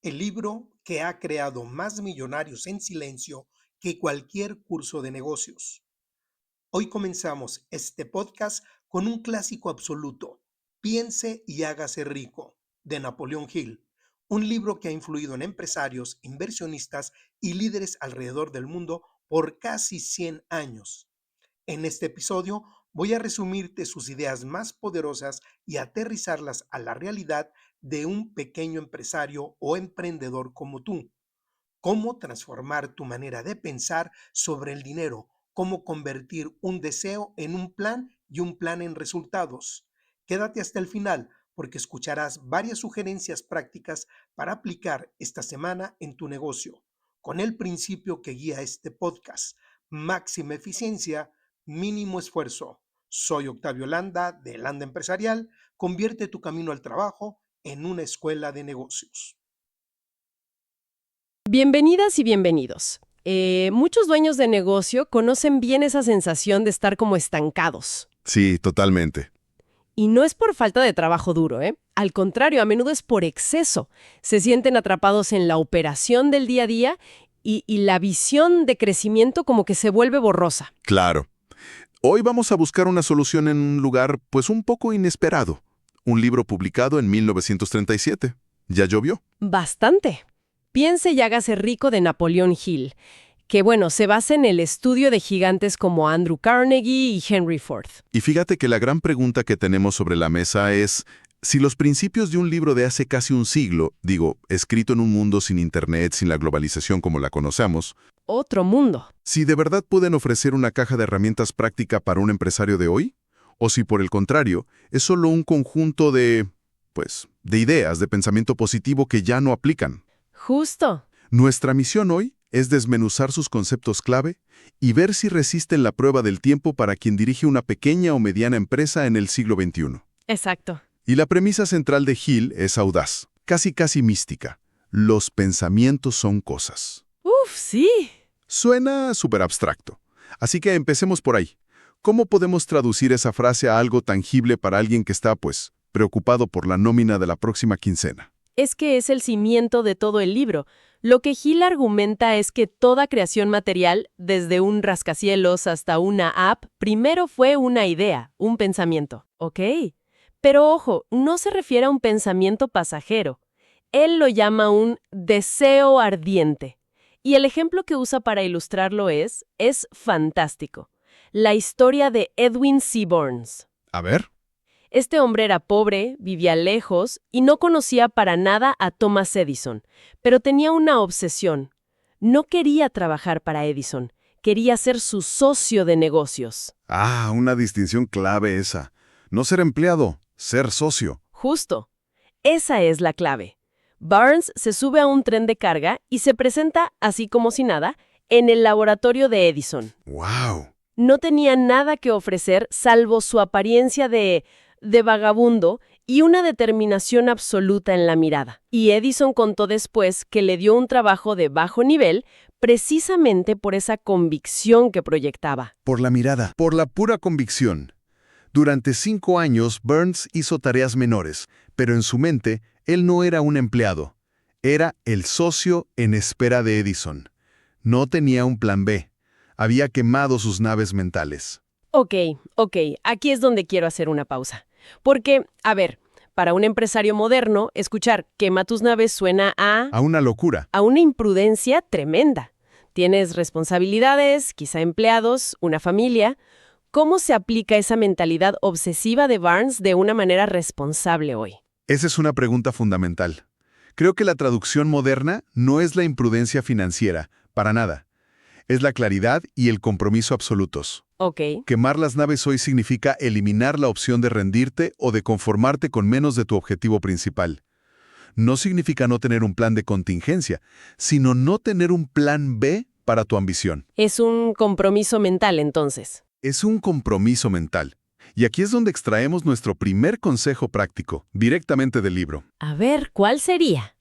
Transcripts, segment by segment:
el libro que ha creado más millonarios en silencio que cualquier curso de negocios. Hoy comenzamos este podcast con un clásico absoluto, Piense y hágase rico, de Napoleón Hill, un libro que ha influido en empresarios, inversionistas y líderes alrededor del mundo por casi 100 años. En este episodio voy a resumirte sus ideas más poderosas y aterrizarlas a la realidad de un pequeño empresario o emprendedor como tú. Cómo transformar tu manera de pensar sobre el dinero, cómo convertir un deseo en un plan y un plan en resultados. Quédate hasta el final porque escucharás varias sugerencias prácticas para aplicar esta semana en tu negocio, con el principio que guía este podcast: máxima eficiencia, mínimo esfuerzo. Soy Octavio Landa de Landa Empresarial. Convierte tu camino al trabajo en una escuela de negocios. Bienvenidas y bienvenidos. Muchos dueños de negocio conocen bien esa sensación de estar como estancados. Sí, totalmente. Y no es por falta de trabajo duro, ¿eh? Al contrario, a menudo es por exceso. Se sienten atrapados en la operación del día a día y la visión de crecimiento como que se vuelve borrosa. Claro. Hoy vamos a buscar una solución en un lugar, pues, un poco inesperado. Un libro publicado en 1937. ¿Ya llovió? Bastante. Piense y hágase rico de Napoleón Hill, que bueno, se basa en el estudio de gigantes como Andrew Carnegie y Henry Ford. Y fíjate que la gran pregunta que tenemos sobre la mesa es, si los principios de un libro de hace casi un siglo, escrito en un mundo sin Internet, sin la globalización como la conocemos, Otro mundo. si de verdad pueden ofrecer una caja de herramientas práctica para un empresario de hoy, o si por el contrario, es solo un conjunto de ideas, de pensamiento positivo que ya no aplican. Justo. Nuestra misión hoy es desmenuzar sus conceptos clave y ver si resisten la prueba del tiempo para quien dirige una pequeña o mediana empresa en el siglo XXI. Exacto. Y la premisa central de Hill es audaz, casi mística. Los pensamientos son cosas. Uf, sí. Suena súper abstracto. Así que empecemos por ahí. ¿Cómo podemos traducir esa frase a algo tangible para alguien que está, preocupado por la nómina de la próxima quincena? Es que es el cimiento de todo el libro. Lo que Hill argumenta es que toda creación material, desde un rascacielos hasta una app, primero fue una idea, un pensamiento. ¿Ok? Pero ojo, no se refiere a un pensamiento pasajero. Él lo llama un deseo ardiente. Y el ejemplo que usa para ilustrarlo es fantástico. La historia de Edwin C. Burns. A ver. Este hombre era pobre, vivía lejos y no conocía para nada a Thomas Edison, pero tenía una obsesión. No quería trabajar para Edison, quería ser su socio de negocios. Ah, una distinción clave esa. No ser empleado, ser socio. Justo. Esa es la clave. Burns se sube a un tren de carga y se presenta, así como si nada, en el laboratorio de Edison. ¡Wow! No tenía nada que ofrecer salvo su apariencia de vagabundo y una determinación absoluta en la mirada. Y Edison contó después que le dio un trabajo de bajo nivel precisamente por esa convicción que proyectaba. Por la mirada, por la pura convicción. Durante 5 años, Burns hizo tareas menores, pero en su mente, él no era un empleado. Era el socio en espera de Edison. No tenía un plan B. Había quemado sus naves mentales. Ok, aquí es donde quiero hacer una pausa. Porque, a ver, para un empresario moderno, escuchar quema tus naves suena A una locura. a una imprudencia tremenda. Tienes responsabilidades, quizá empleados, una familia. ¿Cómo se aplica esa mentalidad obsesiva de Burns de una manera responsable hoy? Esa es una pregunta fundamental. Creo que la traducción moderna no es la imprudencia financiera, para nada. Es la claridad y el compromiso absolutos. Ok. Quemar las naves hoy significa eliminar la opción de rendirte o de conformarte con menos de tu objetivo principal. No significa no tener un plan de contingencia, sino no tener un plan B para tu ambición. Es un compromiso mental, entonces. Es un compromiso mental. Y aquí es donde extraemos nuestro primer consejo práctico, directamente del libro. A ver, ¿cuál sería?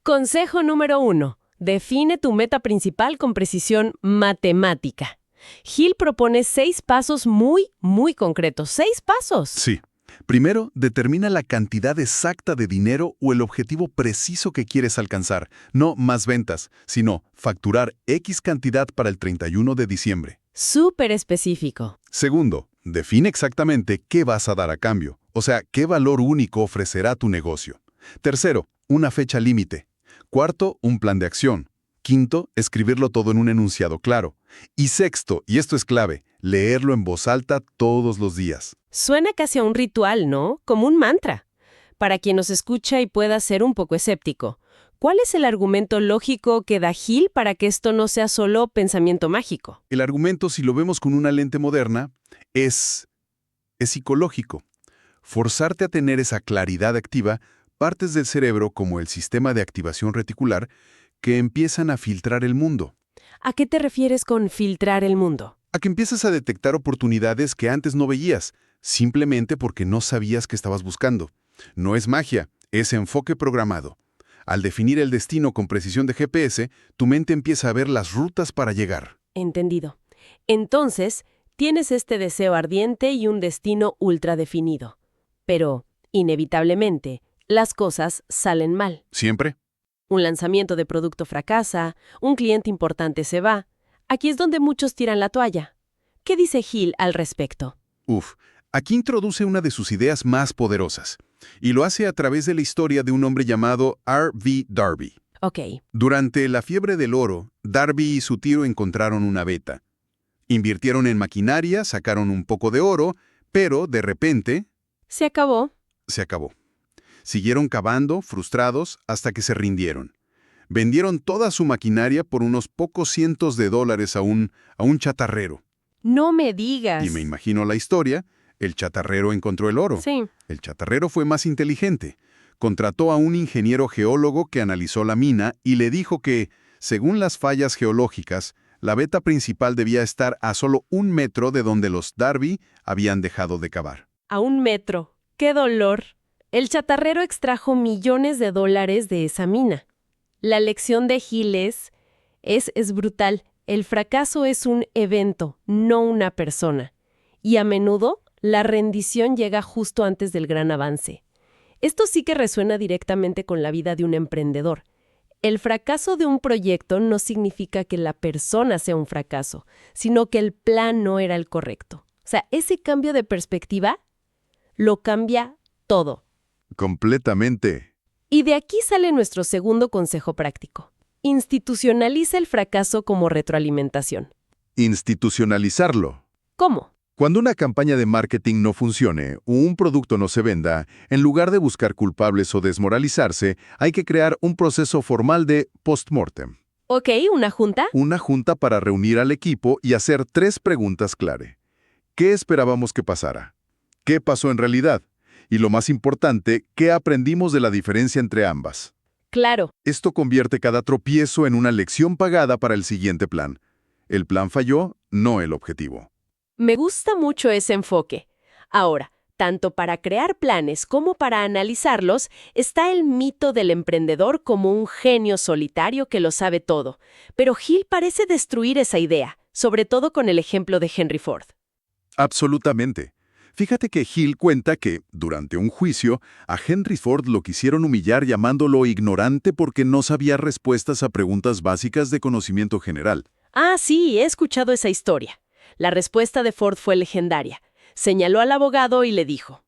Consejo número 1. Define tu meta principal con precisión matemática. Hill propone 6 pasos muy concretos. ¡6 pasos! Sí. Primero, determina la cantidad exacta de dinero o el objetivo preciso que quieres alcanzar. No más ventas, sino facturar X cantidad para el 31 de diciembre. Súper específico. Segundo, define exactamente qué vas a dar a cambio, o sea, qué valor único ofrecerá tu negocio. Tercero, una fecha límite. Cuarto, un plan de acción. Quinto, escribirlo todo en un enunciado claro. Y sexto, y esto es clave, leerlo en voz alta todos los días. Suena casi a un ritual, ¿no? Como un mantra. Para quien nos escucha y pueda ser un poco escéptico, ¿cuál es el argumento lógico que da Hill para que esto no sea solo pensamiento mágico? El argumento, si lo vemos con una lente moderna, es psicológico. Forzarte a tener esa claridad activa partes del cerebro como el sistema de activación reticular que empiezan a filtrar el mundo. ¿A qué te refieres con filtrar el mundo? A que empiezas a detectar oportunidades que antes no veías, simplemente porque no sabías que estabas buscando. No es magia, es enfoque programado. Al definir el destino con precisión de GPS, tu mente empieza a ver las rutas para llegar. Entendido. Entonces, tienes este deseo ardiente y un destino ultra definido. Pero, inevitablemente, las cosas salen mal. ¿Siempre? Un lanzamiento de producto fracasa, un cliente importante se va. Aquí es donde muchos tiran la toalla. ¿Qué dice Hill al respecto? Aquí introduce una de sus ideas más poderosas, y lo hace a través de la historia de un hombre llamado R.V. Darby. Ok. Durante la fiebre del oro, Darby y su tío encontraron una veta. Invirtieron en maquinaria, sacaron un poco de oro, pero de repente Se acabó. se acabó. Siguieron cavando, frustrados, hasta que se rindieron. Vendieron toda su maquinaria por unos pocos cientos de dólares a un chatarrero. No me digas. Y me imagino la historia, el chatarrero encontró el oro. Sí. El chatarrero fue más inteligente. Contrató a un ingeniero geólogo que analizó la mina y le dijo que, según las fallas geológicas, la veta principal debía estar a solo 1 metro de donde los Darby habían dejado de cavar. A 1 metro. ¡Qué dolor! El chatarrero extrajo millones de dólares de esa mina. La lección de Hill es brutal. El fracaso es un evento, no una persona. Y a menudo, la rendición llega justo antes del gran avance. Esto sí que resuena directamente con la vida de un emprendedor. El fracaso de un proyecto no significa que la persona sea un fracaso, sino que el plan no era el correcto. O sea, ese cambio de perspectiva lo cambia todo. Completamente. Y de aquí sale nuestro segundo consejo práctico. Institucionaliza el fracaso como retroalimentación. Institucionalizarlo. ¿Cómo? Cuando una campaña de marketing no funcione o un producto no se venda, en lugar de buscar culpables o desmoralizarse, hay que crear un proceso formal de post-mortem. Ok, ¿una junta? Una junta para reunir al equipo y hacer 3 preguntas clave. ¿Qué esperábamos que pasara? ¿Qué pasó en realidad? Y lo más importante, ¿qué aprendimos de la diferencia entre ambas? Claro. Esto convierte cada tropiezo en una lección pagada para el siguiente plan. El plan falló, no el objetivo. Me gusta mucho ese enfoque. Ahora, tanto para crear planes como para analizarlos, está el mito del emprendedor como un genio solitario que lo sabe todo. Pero Hill parece destruir esa idea, sobre todo con el ejemplo de Henry Ford. Absolutamente. Fíjate que Hill cuenta que, durante un juicio, a Henry Ford lo quisieron humillar llamándolo ignorante porque no sabía respuestas a preguntas básicas de conocimiento general. Ah, sí, he escuchado esa historia. La respuesta de Ford fue legendaria. Señaló al abogado y le dijo: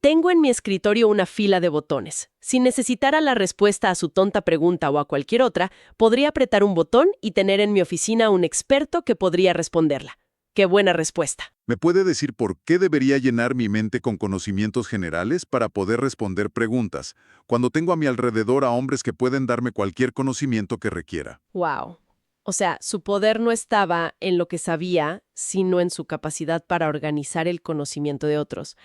«Tengo en mi escritorio una fila de botones. Si necesitara la respuesta a su tonta pregunta o a cualquier otra, podría apretar un botón y tener en mi oficina a un experto que podría responderla». ¡Qué buena respuesta! ¿Me puede decir por qué debería llenar mi mente con conocimientos generales para poder responder preguntas, cuando tengo a mi alrededor a hombres que pueden darme cualquier conocimiento que requiera? ¡Wow! O sea, su poder no estaba en lo que sabía, sino en su capacidad para organizar el conocimiento de otros.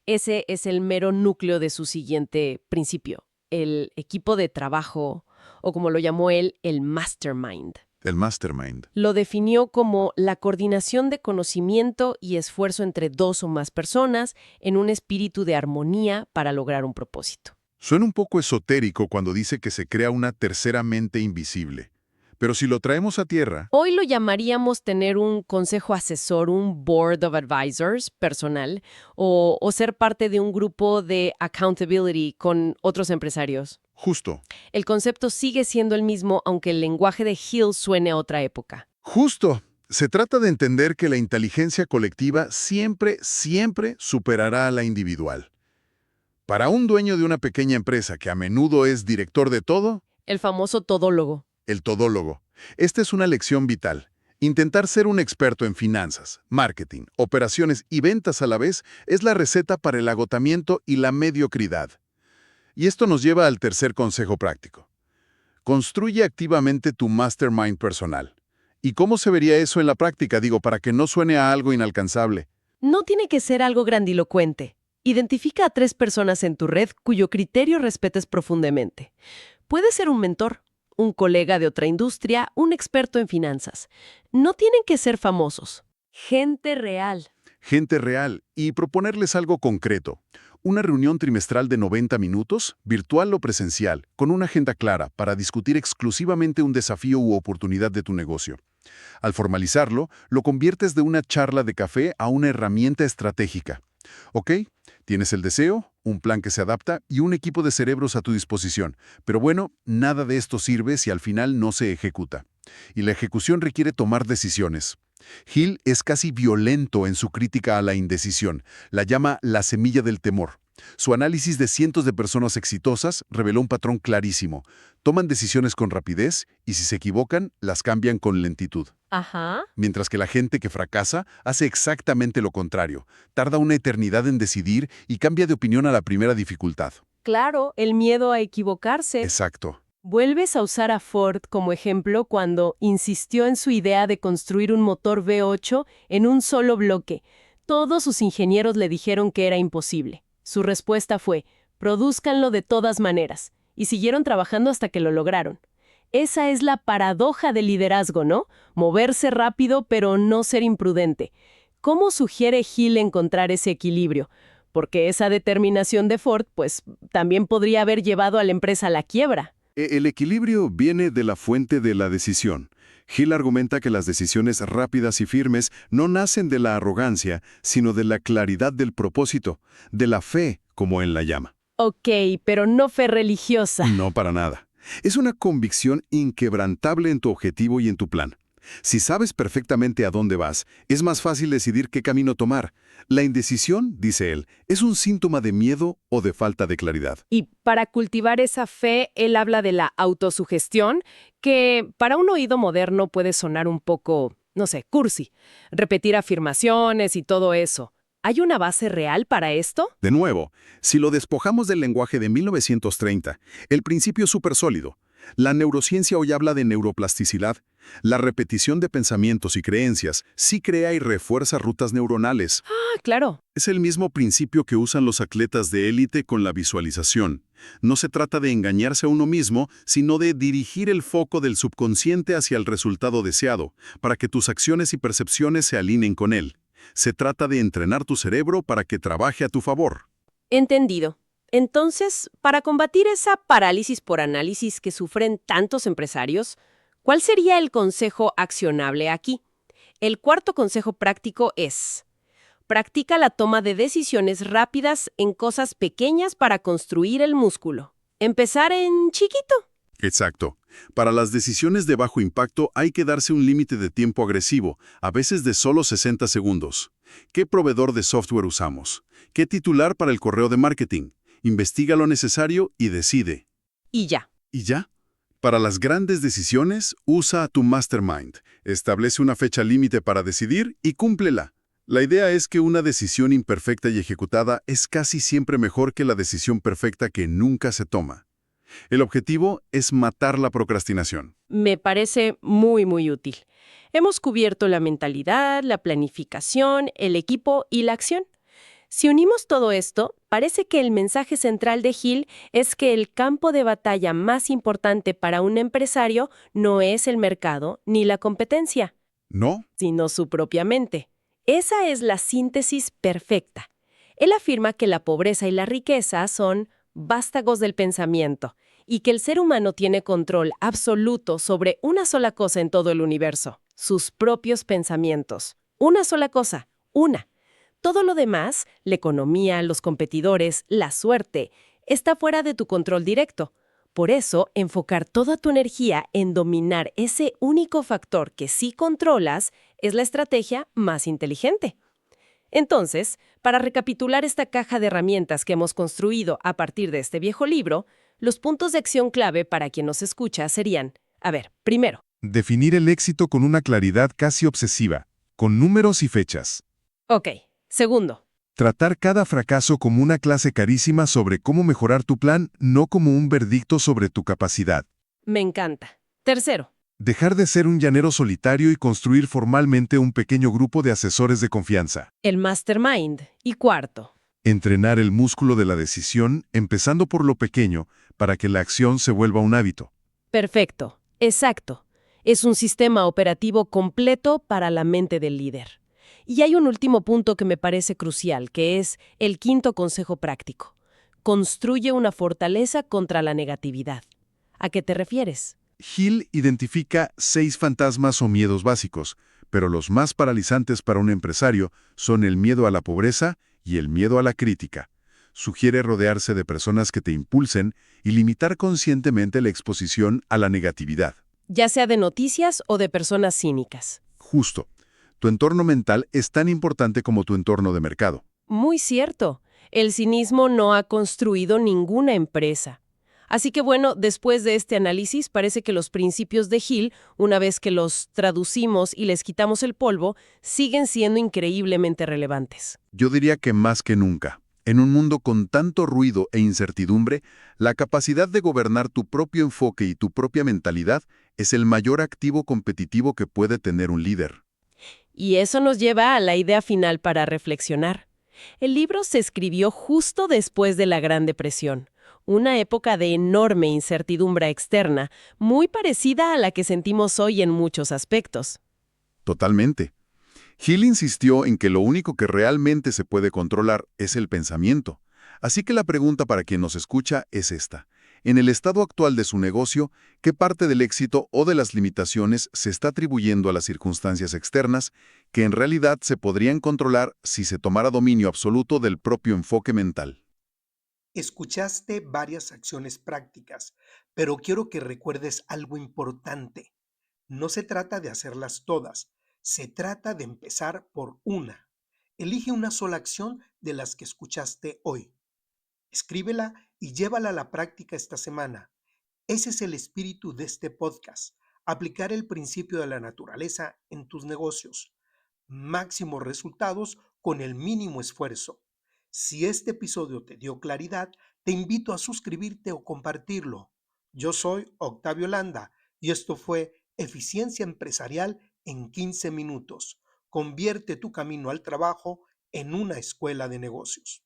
Ese es el mero núcleo de su siguiente principio, el equipo de trabajo, o como lo llamó él, el mastermind. El mastermind. Lo definió como la coordinación de conocimiento y esfuerzo entre 2 o más personas en un espíritu de armonía para lograr un propósito. Suena un poco esotérico cuando dice que se crea una tercera mente invisible. Pero si lo traemos a tierra, Hoy lo llamaríamos tener un consejo asesor, un board of advisors personal, o ser parte de un grupo de accountability con otros empresarios. justo. El concepto sigue siendo el mismo, aunque el lenguaje de Hill suene a otra época. Justo. Se trata de entender que la inteligencia colectiva siempre, siempre superará a la individual. Para un dueño de una pequeña empresa que a menudo es director de todo, El famoso todólogo. el todólogo. Esta es una lección vital. Intentar ser un experto en finanzas, marketing, operaciones y ventas a la vez es la receta para el agotamiento y la mediocridad. Y esto nos lleva al tercer consejo práctico. Construye activamente tu mastermind personal. ¿Y cómo se vería eso en la práctica? Digo, para que no suene a algo inalcanzable. No tiene que ser algo grandilocuente. Identifica a 3 personas en tu red cuyo criterio respetes profundamente. Puede ser un mentor, un colega de otra industria, un experto en finanzas. No tienen que ser famosos. Gente real. Gente real y proponerles algo concreto. Una reunión trimestral de 90 minutos, virtual o presencial, con una agenda clara para discutir exclusivamente un desafío u oportunidad de tu negocio. Al formalizarlo, lo conviertes de una charla de café a una herramienta estratégica. ¿Ok? Tienes el deseo, un plan que se adapta y un equipo de cerebros a tu disposición. Pero bueno, nada de esto sirve si al final no se ejecuta. Y la ejecución requiere tomar decisiones. Hill es casi violento en su crítica a la indecisión. La llama la semilla del temor. Su análisis de cientos de personas exitosas reveló un patrón clarísimo. Toman decisiones con rapidez y si se equivocan, las cambian con lentitud. Ajá. Mientras que la gente que fracasa hace exactamente lo contrario. Tarda una eternidad en decidir y cambia de opinión a la primera dificultad. Claro, el miedo a equivocarse. Exacto. Vuelves a usar a Ford como ejemplo cuando insistió en su idea de construir un motor V8 en un solo bloque. Todos sus ingenieros le dijeron que era imposible. Su respuesta fue, produzcanlo de todas maneras. Y siguieron trabajando hasta que lo lograron. Esa es la paradoja del liderazgo, ¿no? Moverse rápido pero no ser imprudente. ¿Cómo sugiere Hill encontrar ese equilibrio? Porque esa determinación de Ford, pues, también podría haber llevado a la empresa a la quiebra. El equilibrio viene de la fuente de la decisión. Hill argumenta que las decisiones rápidas y firmes no nacen de la arrogancia, sino de la claridad del propósito, de la fe, como él la llama. Ok, pero no fe religiosa. No para nada. Es una convicción inquebrantable en tu objetivo y en tu plan. Si sabes perfectamente a dónde vas, es más fácil decidir qué camino tomar. La indecisión, dice él, es un síntoma de miedo o de falta de claridad. Y para cultivar esa fe, él habla de la autosugestión, que para un oído moderno puede sonar un poco, no sé, cursi. Repetir afirmaciones y todo eso. ¿Hay una base real para esto? De nuevo, si lo despojamos del lenguaje de 1930, el principio es súper sólido. La neurociencia hoy habla de neuroplasticidad. La repetición de pensamientos y creencias sí crea y refuerza rutas neuronales. Ah, claro. Es el mismo principio que usan los atletas de élite con la visualización. No se trata de engañarse a uno mismo, sino de dirigir el foco del subconsciente hacia el resultado deseado, para que tus acciones y percepciones se alineen con él. Se trata de entrenar tu cerebro para que trabaje a tu favor. Entendido. Entonces, para combatir esa parálisis por análisis que sufren tantos empresarios, ¿cuál sería el consejo accionable aquí? El cuarto consejo práctico es: practica la toma de decisiones rápidas en cosas pequeñas para construir el músculo. Empezar en chiquito. Exacto. Para las decisiones de bajo impacto hay que darse un límite de tiempo agresivo, a veces de solo 60 segundos. ¿Qué proveedor de software usamos? ¿Qué titular para el correo de marketing? Investiga lo necesario y decide. Y ya. ¿Y ya? Para las grandes decisiones, usa tu mastermind. Establece una fecha límite para decidir y cúmplela. La idea es que una decisión imperfecta y ejecutada es casi siempre mejor que la decisión perfecta que nunca se toma. El objetivo es matar la procrastinación. Me parece muy, muy útil. Hemos cubierto la mentalidad, la planificación, el equipo y la acción. Si unimos todo esto, parece que el mensaje central de Hill es que el campo de batalla más importante para un empresario no es el mercado ni la competencia, ¿No? sino su propia mente. Esa es la síntesis perfecta. Él afirma que la pobreza y la riqueza son vástagos del pensamiento y que el ser humano tiene control absoluto sobre una sola cosa en todo el universo, sus propios pensamientos. Una sola cosa, una. Todo lo demás, la economía, los competidores, la suerte, está fuera de tu control directo. Por eso, enfocar toda tu energía en dominar ese único factor que sí controlas es la estrategia más inteligente. Entonces, para recapitular esta caja de herramientas que hemos construido a partir de este viejo libro, los puntos de acción clave para quien nos escucha serían, primero, Definir el éxito con una claridad casi obsesiva, con números y fechas. ok, segundo, Tratar cada fracaso como una clase carísima sobre cómo mejorar tu plan, no como un verdicto sobre tu capacidad. me encanta. Tercero, Dejar de ser un llanero solitario y construir formalmente un pequeño grupo de asesores de confianza. el mastermind. Y cuarto, Entrenar el músculo de la decisión, empezando por lo pequeño, para que la acción se vuelva un hábito. perfecto, exacto. Es un sistema operativo completo para la mente del líder. Y hay un último punto que me parece crucial, que es el quinto consejo práctico. Construye una fortaleza contra la negatividad. ¿A qué te refieres? Hill identifica 6 fantasmas o miedos básicos, pero los más paralizantes para un empresario son el miedo a la pobreza y el miedo a la crítica. Sugiere rodearse de personas que te impulsen y limitar conscientemente la exposición a la negatividad. Ya sea de noticias o de personas cínicas. Justo. Tu entorno mental es tan importante como tu entorno de mercado. Muy cierto. El cinismo no ha construido ninguna empresa. Así que bueno, después de este análisis, parece que los principios de Hill, una vez que los traducimos y les quitamos el polvo, siguen siendo increíblemente relevantes. Yo diría que más que nunca. En un mundo con tanto ruido e incertidumbre, la capacidad de gobernar tu propio enfoque y tu propia mentalidad es el mayor activo competitivo que puede tener un líder. Y eso nos lleva a la idea final para reflexionar. El libro se escribió justo después de la Gran Depresión, una época de enorme incertidumbre externa, muy parecida a la que sentimos hoy en muchos aspectos. Totalmente. Hill insistió en que lo único que realmente se puede controlar es el pensamiento. Así que la pregunta para quien nos escucha es esta. En el estado actual de su negocio, ¿qué parte del éxito o de las limitaciones se está atribuyendo a las circunstancias externas que en realidad se podrían controlar si se tomara dominio absoluto del propio enfoque mental? Escuchaste varias acciones prácticas, pero quiero que recuerdes algo importante. No se trata de hacerlas todas, se trata de empezar por una. Elige una sola acción de las que escuchaste hoy. Escríbela y llévala a la práctica esta semana. Ese es el espíritu de este podcast, aplicar el principio de la naturaleza en tus negocios. Máximos resultados con el mínimo esfuerzo. Si este episodio te dio claridad, te invito a suscribirte o compartirlo. Yo soy Octavio Landa y esto fue Eficiencia Empresarial en 15 minutos. Convierte tu camino al trabajo en una escuela de negocios.